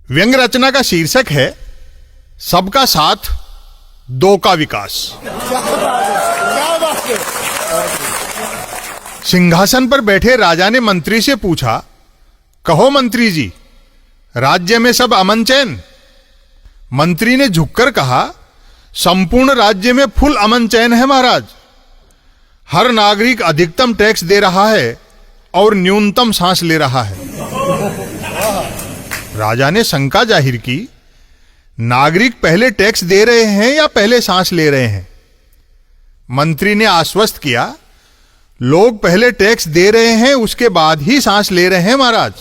व्यंग रचना का शीर्षक है सबका साथ दो का विकास। सिंहासन पर बैठे राजा ने मंत्री से पूछा, कहो मंत्री जी, राज्य में सब अमन चैन? मंत्री ने झुककर कहा, संपूर्ण राज्य में फुल अमन चैन है महाराज। हर नागरिक अधिकतम टैक्स दे रहा है और न्यूनतम सांस ले रहा है। राजा ने शंका जाहिर की, नागरिक पहले टैक्स दे रहे हैं या पहले सांस ले रहे हैं? मंत्री ने आश्वस्त किया, लोग पहले टैक्स दे रहे हैं, उसके बाद ही सांस ले रहे हैं महाराज।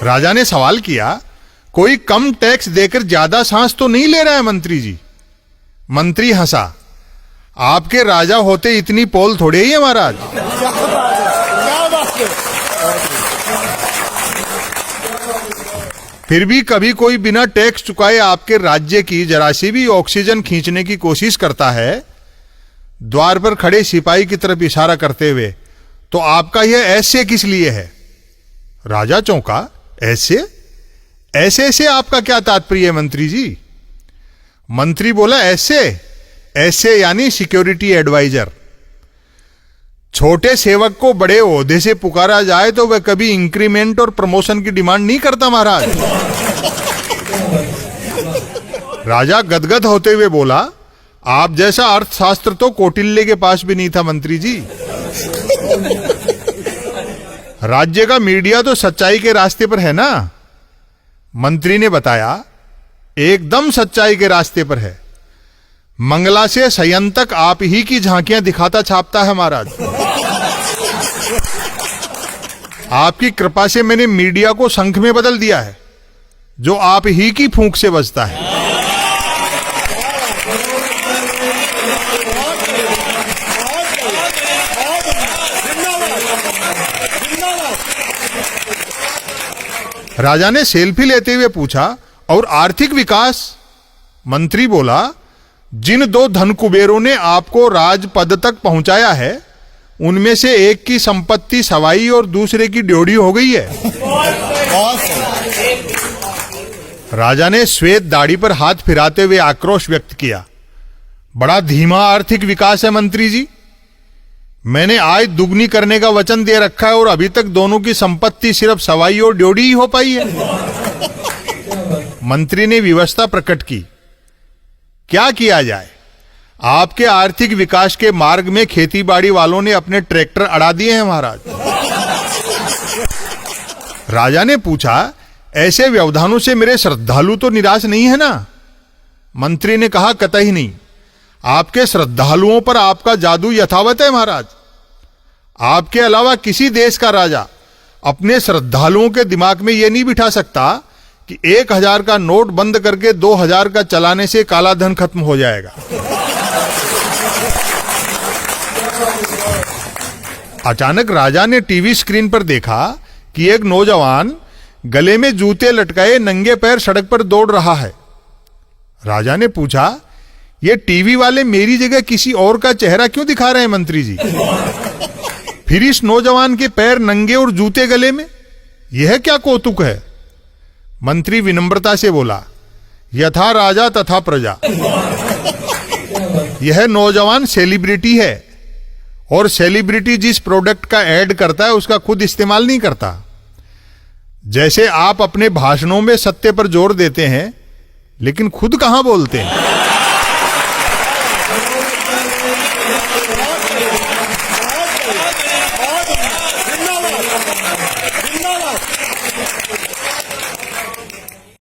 राजा ने सवाल किया, कोई कम टैक्स देकर ज्यादा सांस तो नहीं ले रहा है मंत्री जी? मंत्री हंसा, आपके राजा होते इतनी पोल थोड़े ही है महाराज। फिर भी कभी कोई बिना टैक्स चुकाए आपके राज्य की जरा सी भी ऑक्सीजन खींचने की कोशिश करता है, द्वार पर खड़े सिपाही की तरफ इशारा करते हुए, तो आपका यह ऐसे किस लिए है? राजा चौंका, ऐसे ऐसे से आपका क्या तात्पर्य है मंत्री जी? मंत्री बोला, ऐसे ऐसे यानी सिक्योरिटी एडवाइजर। छोटे सेवक को बड़े ओहदे से पुकारा जाए तो वह कभी इंक्रीमेंट और प्रमोशन की डिमांड नहीं करता महाराज। राजा गदगद होते हुए बोला, आप जैसा अर्थशास्त्र तो कौटिल्य के पास भी नहीं था मंत्री जी। राज्य का मीडिया तो सच्चाई के रास्ते पर है ना? मंत्री ने बताया, एकदम सच्चाई के रास्ते पर है। मंगला से सयन तक आप ही की झांकियां दिखाता छापता है महाराज। आपकी कृपा से मैंने मीडिया को शंख में बदल दिया है, जो आप ही की फूंक से बजता है। राजा ने सेल्फी लेते हुए पूछा, और आर्थिक विकास? मंत्री बोला, जिन दो धन कुबेरों ने आपको राजपद तक पहुंचाया है, उनमें से एक की संपत्ति सवाई और दूसरे की ड्योढ़ी हो गई है। राजा ने श्वेत दाढ़ी पर हाथ फिराते हुए आक्रोश व्यक्त किया, बड़ा धीमा आर्थिक विकास है मंत्री जी। मैंने आय दुगनी करने का वचन दे रखा है और अभी तक दोनों की संपत्ति सिर्फ सवाई और ड्योढ़ी ही हो पाई है। मंत्री ने विवशता प्रकट की, क्या किया जाए? आपके आर्थिक विकास के मार्ग में खेतीबाड़ी वालों ने अपने ट्रैक्टर अड़ा दिए हैं महाराज। राजा ने पूछा, ऐसे व्यवधानों से मेरे श्रद्धालु तो निराश नहीं है ना? मंत्री ने कहा, कतई नहीं। आपके श्रद्धालुओं पर आपका जादू यथावत है महाराज। आपके अलावा किसी देश का राजा अपने श्रद्धालुओं के दिमाग में यह नहीं बिठा सकता कि 1000 का नोट बंद करके 2000 का चलाने से काला धन खत्म हो जाएगा। अचानक राजा ने टीवी स्क्रीन पर देखा कि एक नौजवान गले में जूते लटकाए नंगे पैर सड़क पर दौड़ रहा है। राजा ने पूछा, ये टीवी वाले मेरी जगह किसी और का चेहरा क्यों दिखा रहे हैं मंत्री जी? फिर इस नौजवान के पैर नंगे और जूते गले में, यह क्या कौतुक है? मंत्री विनम्रता से बोला, यथा राजा तथा प्रजा। यह नौजवान सेलिब्रिटी है और सेलिब्रिटी जिस प्रोडक्ट का ऐड करता है उसका खुद इस्तेमाल नहीं करता। जैसे आप अपने भाषणों में सत्य पर जोर देते हैं, लेकिन खुद कहां बोलते हैं।